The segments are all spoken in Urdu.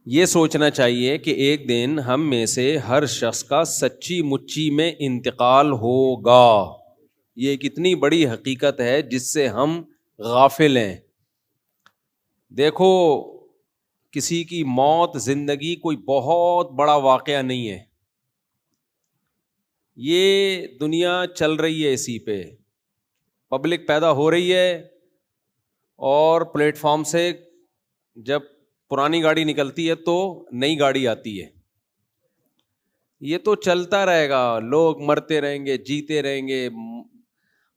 یہ سوچنا چاہیے کہ ایک دن ہم میں سے ہر شخص کا سچی مچی میں انتقال ہوگا. یہ ایک اتنی بڑی حقیقت ہے جس سے ہم غافل ہیں. دیکھو، کسی کی موت زندگی کوئی بہت بڑا واقعہ نہیں ہے. یہ دنیا چل رہی ہے اسی پہ. پبلک پیدا ہو رہی ہے اور پلیٹ فارم سے جب پرانی گاڑی نکلتی ہے تو نئی گاڑی آتی ہے. یہ تو چلتا رہے گا. لوگ مرتے رہیں گے، جیتے رہیں گے.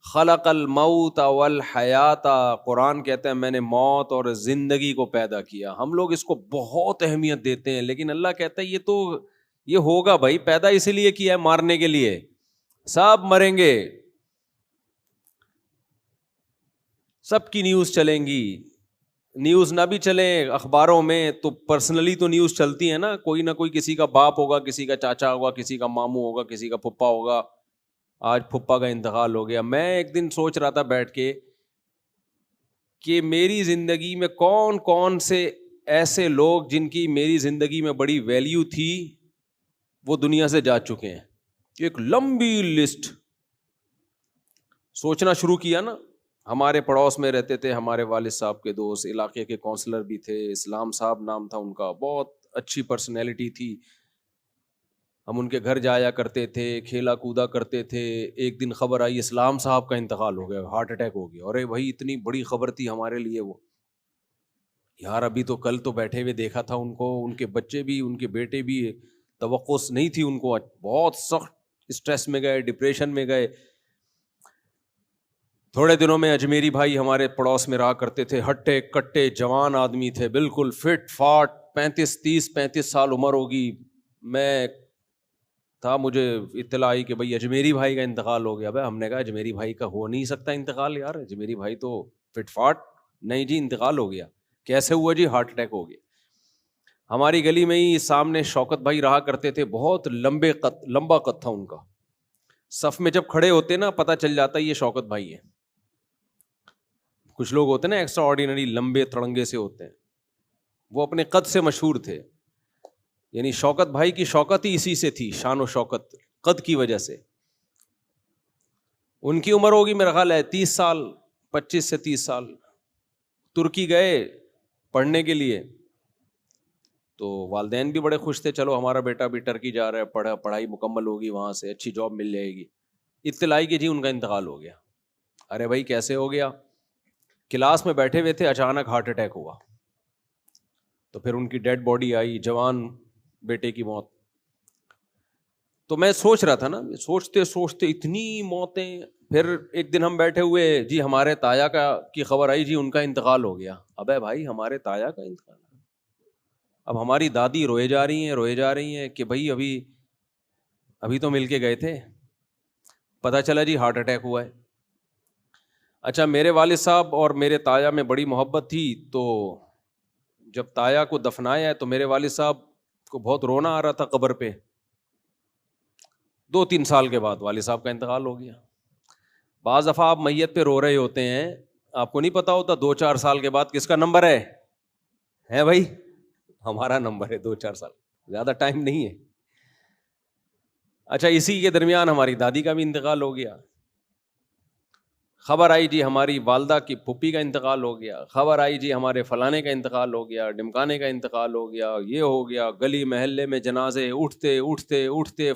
خلق الموت والحیات، قرآن کہتا ہے میں نے موت اور زندگی کو پیدا کیا. ہم لوگ اس کو بہت اہمیت دیتے ہیں، لیکن اللہ کہتا ہے یہ ہوگا بھائی. پیدا اسی لیے کیا ہے، مارنے کے لیے. سب مریں گے، سب کی نیوز چلیں گی. نیوز نہ بھی چلیں اخباروں میں تو پرسنلی تو نیوز چلتی ہے نا. کوئی نہ کوئی، کسی کا باپ ہوگا، کسی کا چاچا ہوگا، کسی کا ماموں ہوگا، کسی کا پھپھا ہوگا. آج پھپھا کا انتقال ہو گیا. میں ایک دن سوچ رہا تھا بیٹھ کے کہ میری زندگی میں کون کون سے ایسے لوگ جن کی میری زندگی میں بڑی ویلیو تھی وہ دنیا سے جا چکے ہیں. ایک لمبی لسٹ سوچنا شروع کیا نا. ہمارے پڑوس میں رہتے تھے ہمارے والد صاحب کے دوست، علاقے کے کونسلر بھی تھے. اسلام صاحب نام تھا ان کا، بہت اچھی پرسنالٹی تھی. ہم ان کے گھر جایا کرتے تھے، کھیلا کودا کرتے تھے. ایک دن خبر آئی اسلام صاحب کا انتقال ہو گیا، ہارٹ اٹیک ہو گیا. ارے بھائی، اتنی بڑی خبر تھی ہمارے لیے وہ. یار ابھی تو کل تو بیٹھے ہوئے دیکھا تھا ان کو، ان کے بچے بھی، ان کے بیٹے بھی. توقع نہیں تھی ان کو. بہت سخت اسٹریس میں گئے، ڈپریشن میں گئے. تھوڑے دنوں میں اجمیری بھائی ہمارے پڑوس میں رہا کرتے تھے. ہٹے کٹے جوان آدمی تھے، بالکل فٹ فاٹ، 35 سال عمر ہوگی. میں تھا، مجھے اطلاع آئی کہ بھائی اجمیری بھائی کا انتقال ہو گیا. بھائی ہم نے کہا اجمیری بھائی کا ہو نہیں سکتا انتقال یار، اجمیری بھائی تو فٹ فاٹ. نہیں جی، انتقال ہو گیا. کیسے ہوا جی؟ ہارٹ اٹیک ہو گیا. ہماری گلی میں ہی سامنے شوکت بھائی رہا کرتے تھے، بہت لمبا قد تھا ان کا. صف میں جب کھڑے ہوتے نا پتہ چل جاتا یہ شوکت بھائی ہیں. کچھ لوگ ہوتے ہیں نا ایکسٹرا آرڈینری، لمبے تڑنگے سے ہوتے ہیں. وہ اپنے قد سے مشہور تھے. یعنی شوکت بھائی کی شوکت ہی اسی سے تھی، شان و شوکت قد کی وجہ سے. ان کی عمر ہوگی میرا خیال ہے 30 سال، 25 سے 30 سال. ترکی گئے پڑھنے کے لیے تو والدین بھی بڑے خوش تھے، چلو ہمارا بیٹا بھی ٹرکی جا رہا ہے، پڑھائی مکمل ہوگی، وہاں سے اچھی جاب مل جائے گی. اطلاع کہ جی ان کا انتقال ہو گیا. ارے بھائی کیسے ہو گیا؟ کلاس میں بیٹھے ہوئے تھے، اچانک ہارٹ اٹیک ہوا. تو پھر ان کی ڈیڈ باڈی آئی، جوان بیٹے کی موت. تو میں سوچ رہا تھا نا، سوچتے سوچتے اتنی موتیں. پھر ایک دن ہم بیٹھے ہوئے، جی ہمارے تایا کی خبر آئی، جی ان کا انتقال ہو گیا. ابے بھائی ہمارے تایا کا انتقال. اب ہماری دادی روئے جا رہی ہیں کہ بھائی ابھی تو مل کے گئے تھے، پتہ چلا جی ہارٹ اٹیک ہوا ہے. اچھا، میرے والد صاحب اور میرے تایا میں بڑی محبت تھی. تو جب تایا کو دفنایا ہے تو میرے والد صاحب کو بہت رونا آ رہا تھا قبر پہ. 2-3 سال کے بعد والد صاحب کا انتقال ہو گیا. بعض دفعہ آپ میت پہ رو رہے ہوتے ہیں، آپ کو نہیں پتا ہوتا 2-4 سال کے بعد کس کا نمبر ہے بھائی؟ ہمارا نمبر ہے. 2-4 سال زیادہ ٹائم نہیں ہے. اچھا، اسی کے درمیان ہماری دادی کا بھی انتقال ہو گیا. خبر آئی جی ہماری والدہ کی پھوپھی کا انتقال ہو گیا. خبر آئی جی ہمارے فلانے کا انتقال ہو گیا، ڈمکانے کا انتقال ہو گیا، یہ ہو گیا. گلی محلے میں جنازے اٹھتے اٹھتے اٹھتے.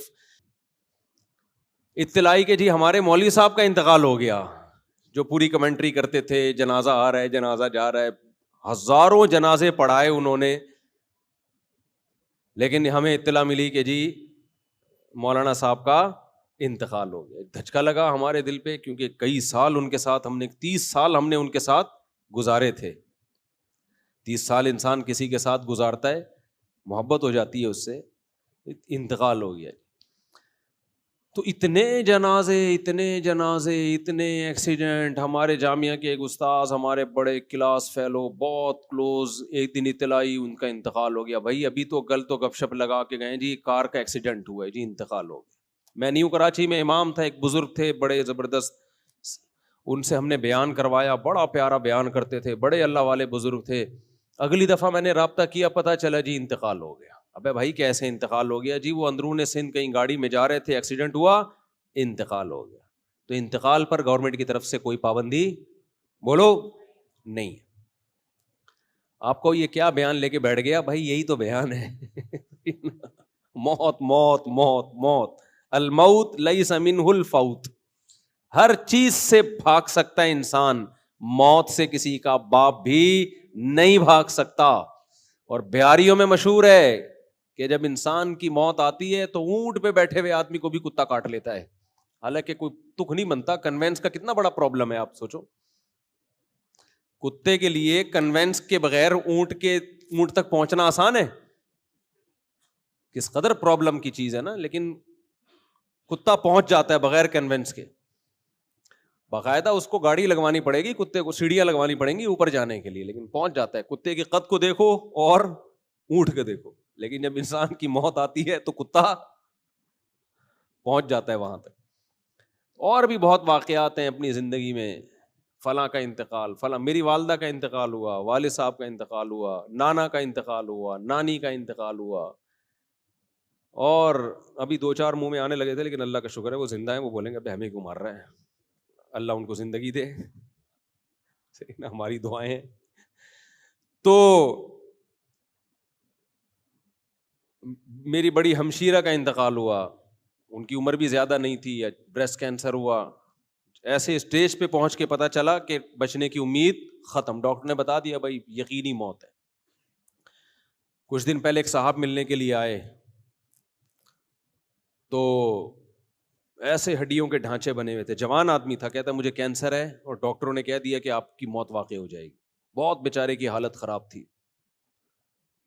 اطلاع کہ جی ہمارے مولوی صاحب کا انتقال ہو گیا، جو پوری کمنٹری کرتے تھے، جنازہ آ رہا ہے، جنازہ جا رہا ہے. ہزاروں جنازے پڑھائے انہوں نے، لیکن ہمیں اطلاع ملی کہ جی مولانا صاحب کا انتقال ہو گیا. دھچکا لگا ہمارے دل پہ، کیونکہ کئی سال ان کے ساتھ 30 سال ہم نے ان کے ساتھ گزارے تھے. 30 سال انسان کسی کے ساتھ گزارتا ہے، محبت ہو جاتی ہے اس سے. انتقال ہو گیا. تو اتنے جنازے اتنے ایکسیڈنٹ. ہمارے جامعہ کے ایک استاذ، ہمارے بڑے کلاس فیلو، بہت کلوز، ایک دن اطلاعی ان کا انتقال ہو گیا. بھائی ابھی تو کل تو گپ شپ لگا کے گئے، جی کار کا ایکسیڈنٹ ہوا ہے، جی انتقال ہو گیا. میں نیو کراچی میں امام تھا، ایک بزرگ تھے بڑے زبردست، ان سے ہم نے بیان کروایا. بڑا پیارا بیان کرتے تھے، بڑے اللہ والے بزرگ تھے. اگلی دفعہ میں نے رابطہ کیا، پتہ چلا جی انتقال ہو گیا. ابے بھائی کیسے انتقال ہو گیا؟ جی وہ اندرون سندھ کہیں گاڑی میں جا رہے تھے، ایکسیڈنٹ ہوا، انتقال ہو گیا. تو انتقال پر گورنمنٹ کی طرف سے کوئی پابندی بولو نہیں. آپ کو یہ کیا بیان لے کے بیٹھ گیا بھائی؟ یہی تو بیان ہے. موت موت موت موت، الموت لیس منہ الفوت. ہر چیز سے بھاگ سکتا ہے انسان، موت سے کسی کا باپ بھی نہیں بھاگ سکتا. اور بیاریوں میں مشہور ہے کہ جب انسان کی موت آتی ہے تو اونٹ پہ بیٹھے ہوئے آدمی کو بھی کتا کاٹ لیتا ہے. حالانکہ کوئی تک نہیں بنتا. کنوینس کا کتنا بڑا پرابلم ہے آپ سوچو. کتے کے لیے کنوینس کے بغیر اونٹ تک پہنچنا آسان ہے؟ کس قدر پرابلم کی چیز ہے نا. لیکن کتا پہنچ جاتا ہے بغیر کنوینس کے. باقاعدہ اس کو گاڑی لگوانی پڑے گی، کتے کو سیڑھیاں لگوانی پڑیں گی اوپر جانے کے لیے، لیکن پہنچ جاتا ہے. کتے کے قد کو دیکھو اور اونٹ کو دیکھو. لیکن جب انسان کی موت آتی ہے تو کتا پہنچ جاتا ہے وہاں تک. اور بھی بہت واقعات ہیں اپنی زندگی میں. فلاں کا انتقال، فلاں میری والدہ کا انتقال ہوا، والد صاحب کا انتقال ہوا، نانا کا انتقال ہوا، نانی کا انتقال ہوا. اور ابھی 2-4 منہ میں آنے لگے تھے، لیکن اللہ کا شکر ہے وہ زندہ ہیں. وہ بولیں گے ابھی ہمیں کیوں مار رہے ہیں، اللہ ان کو زندگی دے. صحیح نا، ہماری دعائیں ہیں. تو میری بڑی ہمشیرہ کا انتقال ہوا، ان کی عمر بھی زیادہ نہیں تھی، بریسٹ کینسر ہوا. ایسے اسٹیج پہ پہنچ کے پتا چلا کہ بچنے کی امید ختم. ڈاکٹر نے بتا دیا بھائی یقینی موت ہے. کچھ دن پہلے ایک صاحب ملنے کے لیے آئے تو ایسے ہڈیوں کے ڈھانچے بنے ہوئے تھے. جوان آدمی تھا، کہتا مجھے کینسر ہے اور ڈاکٹروں نے کہہ دیا کہ آپ کی موت واقع ہو جائے گی. بہت بیچارے کی حالت خراب تھی.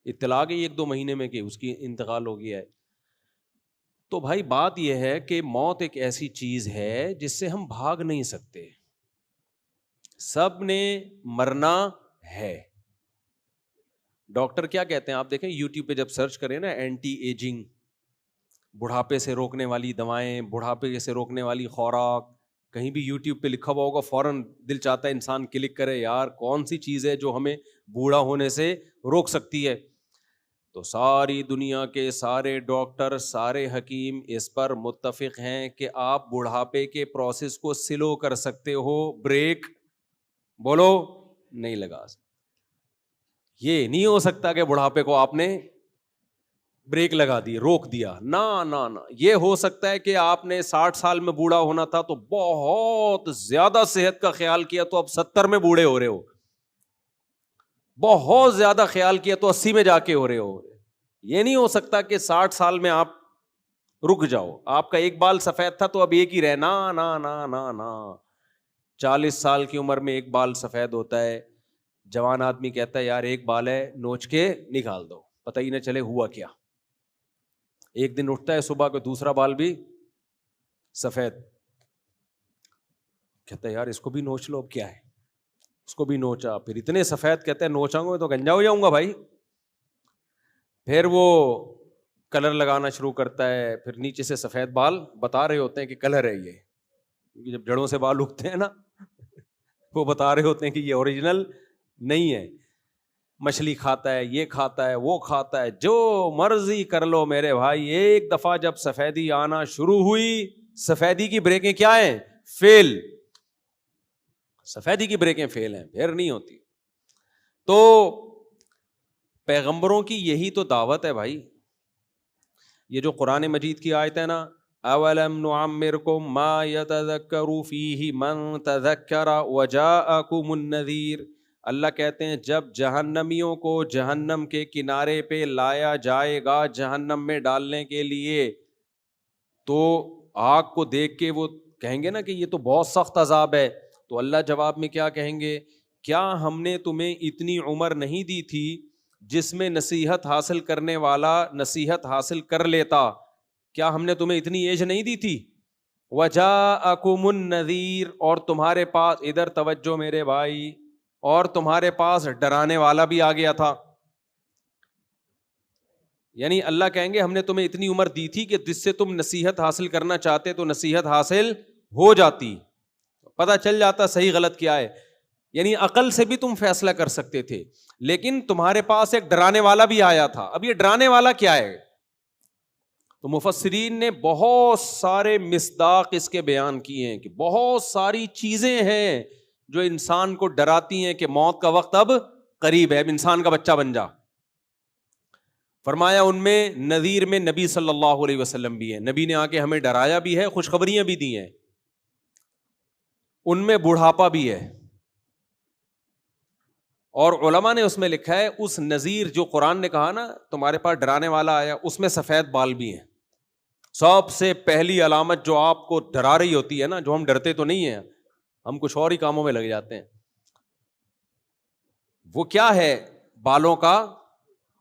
اطلاع گئی 1-2 مہینے میں کہ اس کی انتقال ہو گیا ہے. تو بھائی بات یہ ہے کہ موت ایک ایسی چیز ہے جس سے ہم بھاگ نہیں سکتے. سب نے مرنا ہے. ڈاکٹر کیا کہتے ہیں آپ دیکھیں یوٹیوب پہ جب سرچ کریں نا، اینٹی ایجنگ، بڑھاپے سے روکنے والی دوائیں، بڑھاپے سے روکنے والی خوراک، کہیں بھی یوٹیوب پہ لکھا ہوا ہوگا، فوراً دل چاہتا ہے انسان کلک کرے یار کون سی چیز ہے جو ہمیں بوڑھا ہونے سے روک سکتی ہے. تو ساری دنیا کے سارے ڈاکٹر، سارے حکیم اس پر متفق ہیں کہ آپ بڑھاپے کے پروسیس کو سلو کر سکتے ہو، بریک بولو نہیں لگا سکتے. یہ نہیں ہو سکتا کہ بڑھاپے کو آپ نے بریک لگا دی، روک دیا. نا نا نا، یہ ہو سکتا ہے کہ آپ نے 60 سال میں بوڑھا ہونا تھا تو بہت زیادہ صحت کا خیال کیا تو اب 70 میں بوڑھے ہو رہے ہو. بہت زیادہ خیال کیا تو 80 میں جا کے ہو رہے ہو. یہ نہیں ہو سکتا کہ 60 سال میں آپ رک جاؤ. آپ کا ایک بال سفید تھا تو اب ایک ہی رہے. نا نا نا نا نا، 40 سال کی عمر میں ایک بال سفید ہوتا ہے. جوان آدمی کہتا ہے یار ایک بال ہے نوچ کے نکال دو، پتہ ہی نہ چلے ہوا کیا. ایک دن اٹھتا ہے صبح کو دوسرا بال بھی سفید، کہتا ہے یار اس کو بھی نوچ لو، اب کیا ہے. اس کو بھی نوچا، پھر اتنے سفید، کہتے ہیں نوچاؤں گا تو گنجا ہو جاؤں گا بھائی. پھر وہ کلر لگانا شروع کرتا ہے، پھر نیچے سے سفید بال بتا رہے ہوتے ہیں کہ کلر ہے یہ، کیونکہ جب جڑوں سے بال اگتے ہیں نا وہ بتا رہے ہوتے ہیں کہ یہ اوریجنل نہیں ہے. مچھلی کھاتا ہے، یہ کھاتا ہے، وہ کھاتا ہے، جو مرضی کر لو میرے بھائی. ایک دفعہ جب سفیدی آنا شروع ہوئی، سفیدی کی بریکیں کیا ہیں؟ فیل. سفیدی کی بریکیں فیل ہیں، پھر نہیں ہوتی. تو پیغمبروں کی یہی تو دعوت ہے بھائی. یہ جو قرآن مجید کی آیت ہے نا، اولم نعمرکم ما یتذکر فیہ من تذکر وجاءکم النذیر. اللہ کہتے ہیں جب جہنمیوں کو جہنم کے کنارے پہ لایا جائے گا جہنم میں ڈالنے کے لیے، تو آگ کو دیکھ کے وہ کہیں گے نا کہ یہ تو بہت سخت عذاب ہے. تو اللہ جواب میں کیا کہیں گے؟ کیا ہم نے تمہیں اتنی عمر نہیں دی تھی جس میں نصیحت حاصل کرنے والا نصیحت حاصل کر لیتا؟ کیا ہم نے تمہیں اتنی ایج نہیں دی تھی؟ وجاءکم النذیر، اور تمہارے پاس، ادھر توجہ میرے بھائی، اور تمہارے پاس ڈرانے والا بھی آ گیا تھا. یعنی اللہ کہیں گے ہم نے تمہیں اتنی عمر دی تھی کہ جس سے تم نصیحت حاصل کرنا چاہتے تو نصیحت حاصل ہو جاتی، پتہ چل جاتا صحیح غلط کیا ہے. یعنی عقل سے بھی تم فیصلہ کر سکتے تھے، لیکن تمہارے پاس ایک ڈرانے والا بھی آیا تھا. اب یہ ڈرانے والا کیا ہے؟ تو مفسرین نے بہت سارے مصداق اس کے بیان کیے ہیں کہ بہت ساری چیزیں ہیں جو انسان کو ڈراتی ہیں کہ موت کا وقت اب قریب ہے، اب انسان کا بچہ بن جا. فرمایا ان میں نذیر میں نبی صلی اللہ علیہ وسلم بھی ہیں، نبی نے آ کے ہمیں ڈرایا بھی ہے، خوشخبریاں بھی دی ہیں. ان میں بڑھاپا بھی ہے، اور علماء نے اس میں لکھا ہے اس نذیر جو قرآن نے کہا نا تمہارے پاس ڈرانے والا آیا، اس میں سفید بال بھی ہیں. سب سے پہلی علامت جو آپ کو ڈرا رہی ہوتی ہے نا، جو ہم ڈرتے تو نہیں ہیں، ہم کچھ اور ہی کاموں میں لگ جاتے ہیں، وہ کیا ہے؟ بالوں کا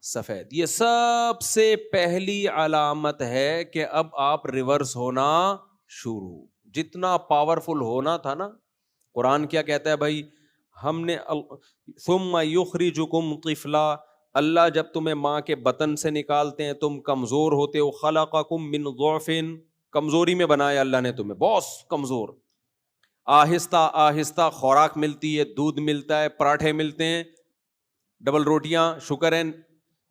سفید. یہ سب سے پہلی علامت ہے کہ اب آپ ریورس ہونا شروع. جتنا پاورفل ہونا تھا نا، قرآن کیا کہتا ہے بھائی، ہم نے ثم یخرجکم طفلا، اللہ جب تمہیں ماں کے بطن سے نکالتے ہیں تم کمزور ہوتے ہو، خلقکم من ضعف، کمزوری میں بنایا اللہ نے تمہیں، بہت کمزور. آہستہ آہستہ خوراک ملتی ہے، دودھ ملتا ہے، پراٹھے ملتے ہیں، ڈبل روٹیاں، شکر ہے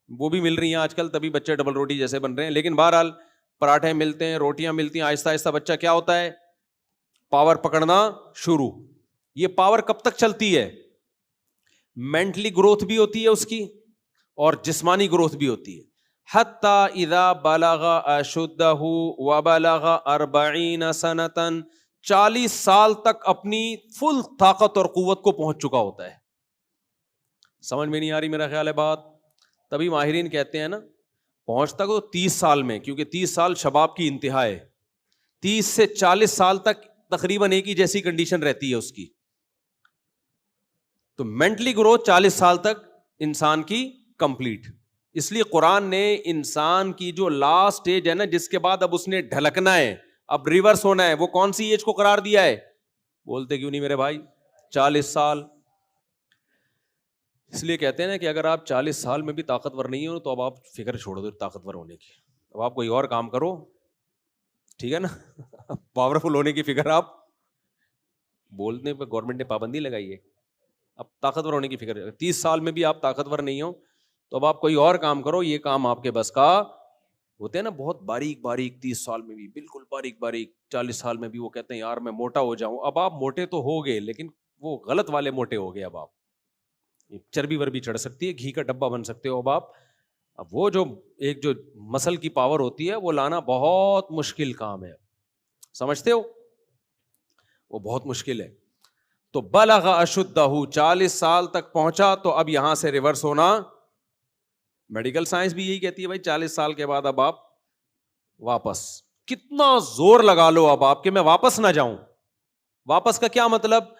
وہ بھی مل رہی ہیں آج کل، تبھی بچے ڈبل روٹی جیسے بن رہے ہیں. لیکن بہرحال پراٹھے ملتے ہیں، روٹیاں ملتی ہیں، آہستہ آہستہ بچہ کیا ہوتا ہے؟ پاور پکڑنا شروع. یہ پاور کب تک چلتی ہے؟ مینٹلی گروتھ بھی ہوتی ہے اس کی، اور جسمانی گروتھ بھی ہوتی ہے. حتی اذا بلغ اشدہ وبلغ 40 سنۃ، 40 سال تک اپنی فل طاقت اور قوت کو پہنچ چکا ہوتا ہے. سمجھ میں نہیں آ رہی میرا خیال ہے بات؟ تبھی ماہرین کہتے ہیں نا پہنچتا تو 30 سال میں، کیونکہ 30 سال شباب کی انتہا ہے. 30 سے 40 سال تک تقریباً ایک ہی جیسی کنڈیشن رہتی ہے اس کی. تو مینٹلی گروتھ 40 سال تک انسان کی کمپلیٹ. اس لیے قرآن نے انسان کی جو لاسٹ ایج ہے نا، جس کے بعد اب اس نے ڈھلکنا ہے، اب ریورس ہونا ہے، وہ کون سی ایج کو قرار دیا ہے؟ بولتے کیوں نہیں میرے بھائی؟ 40 سال. اس لیے کہتے ہیں نا کہ اگر آپ 40 سال میں بھی طاقتور نہیں ہو تو اب آپ فکر چھوڑ دو طاقتور ہونے کی، اب آپ کوئی اور کام کرو، ٹھیک ہے نا. پاورفل ہونے کی فکر آپ بولنے پہ گورنمنٹ نے پابندی لگائی ہے، اب طاقتور ہونے کی فکر. 30 سال میں بھی آپ طاقتور نہیں ہو تو اب آپ کوئی اور کام کرو، یہ کام آپ کے بس کا. ہوتے ہیں نا بہت باریک باریک 30 سال میں بھی بالکل باریک باریک، 40 سال میں بھی وہ کہتے ہیں یار میں موٹا ہو جاؤں. اب آپ موٹے تو ہو گئے لیکن وہ غلط والے موٹے ہو گئے. اب آپ چربی وربی چڑھ سکتی ہے، گھی کا ڈبہ بن سکتے ہو. اب وہ جو ایک جو مسل کی پاور ہوتی ہے وہ لانا بہت مشکل کام ہے، سمجھتے ہو؟ وہ بہت مشکل ہے. تو بلغ اشدہ، 40 سال تک پہنچا تو اب یہاں سے ریورس ہونا. میڈیکل سائنس بھی یہی کہتی ہے بھائی 40 سال کے بعد اب آپ واپس، کتنا زور لگا لو اب آپ کہ میں واپس نہ جاؤں. واپس کا کیا مطلب؟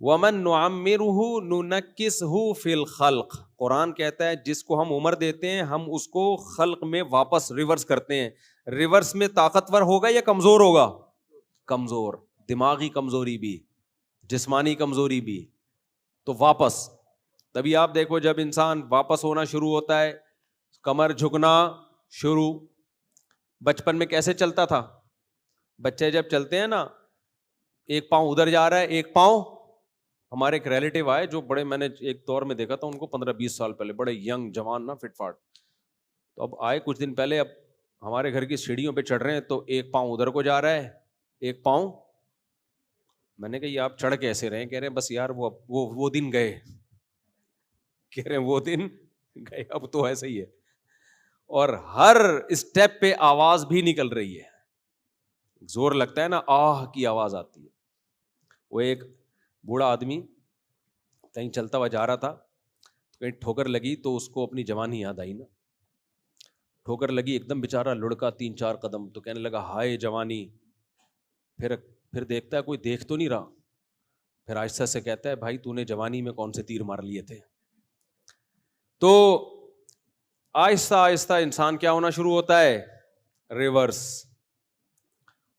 وَمَن نُعَمِّرُهُ نُنَكِّسْهُ فِي الْخَلْقِ، قرآن کہتا ہے جس کو ہم عمر دیتے ہیں ہم اس کو خلق میں واپس ریورس کرتے ہیں. ریورس میں طاقتور ہوگا یا کمزور ہوگا؟ کمزور، دماغی کمزوری بھی، جسمانی کمزوری بھی. تو واپس، تبھی آپ دیکھو جب انسان واپس ہونا شروع ہوتا ہے، کمر جھکنا شروع. بچپن میں کیسے چلتا تھا؟ بچے جب چلتے ہیں نا، ایک پاؤں ادھر جا رہا ہے ایک پاؤں. ہمارے ایک ریلیٹیو آئے جو بڑے، میں نے ایک دور میں دیکھا تھا ان کو 15-20 سال پہلے، بڑے ینگ جوان نا، فٹ فاٹ. تو اب آئے کچھ دن پہلے، اب ہمارے گھر کی سیڑھیوں پہ چڑھ رہے ہیں تو ایک پاؤں ادھر کو جا رہا ہے ایک پاؤں. میں نے کہا یہ آپ چڑھ کیسے رہے ہیں؟ کہہ رہے ہیں بس یار وہ دن گئے. کہہ رہے ہیں وہ دن گئے، اب تو ایسا ہی ہے. اور ہر اسٹیپ پہ آواز بھی نکل رہی ہے، زور لگتا ہے نا آہ کی آواز آتی ہے. وہ ایک بوڑھا آدمی کہیں چلتا ہوا جا رہا تھا، کہیں ٹھوکر لگی تو اس کو اپنی جوانی یاد آئی نا. ٹھوکر لگی ایک دم بےچارا لڑکا 3-4 قدم، تو کہنے لگا ہائے جوانی. پھر دیکھتا ہے کوئی دیکھ تو نہیں رہا، پھر آہستہ سے کہتا ہے بھائی تو نے جوانی میں کون سے تیر مار لیے تھے. تو آہستہ آہستہ انسان کیا ہونا شروع ہوتا ہے؟ ریورس.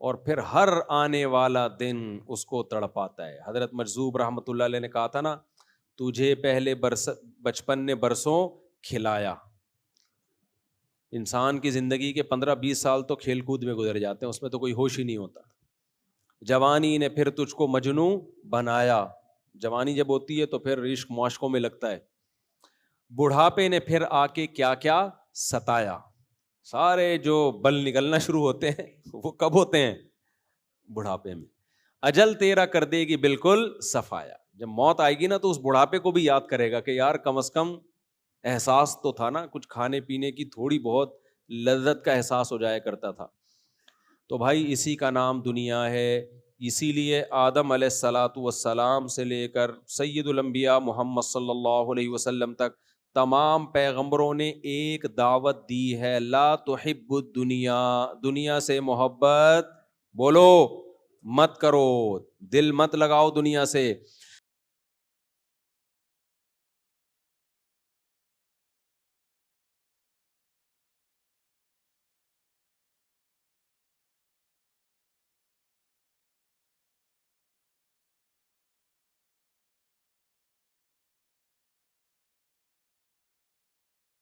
اور پھر ہر آنے والا دن اس کو تڑپاتا ہے. حضرت مجذوب رحمۃ اللہ علیہ نے کہا تھا نا، تجھے پہلے بچپن نے برسوں کھلایا. انسان کی زندگی کے 15-20 سال تو کھیل کود میں گزر جاتے ہیں، اس میں تو کوئی ہوش ہی نہیں ہوتا. جوانی نے پھر تجھ کو مجنوں بنایا. جوانی جب ہوتی ہے تو پھر عشق معاشقوں میں لگتا ہے. بڑھاپے نے پھر آ کے کیا کیا ستایا. سارے جو بل نکلنا شروع ہوتے ہیں وہ کب ہوتے ہیں؟ بڑھاپے میں. اجل تیرا کر دے گی بالکل صفایا. جب موت آئے گی نا تو اس بڑھاپے کو بھی یاد کرے گا کہ یار کم از کم احساس تو تھا نا, کچھ کھانے پینے کی تھوڑی بہت لذت کا احساس ہو جایا کرتا تھا. تو بھائی اسی کا نام دنیا ہے. اسی لیے آدم علیہ الصلاۃ والسلام سے لے کر سید الانبیاء محمد صلی اللہ علیہ وسلم تک تمام پیغمبروں نے ایک دعوت دی ہے, لا تحب الدنیا, دنیا سے محبت بولو مت کرو, دل مت لگاؤ دنیا سے.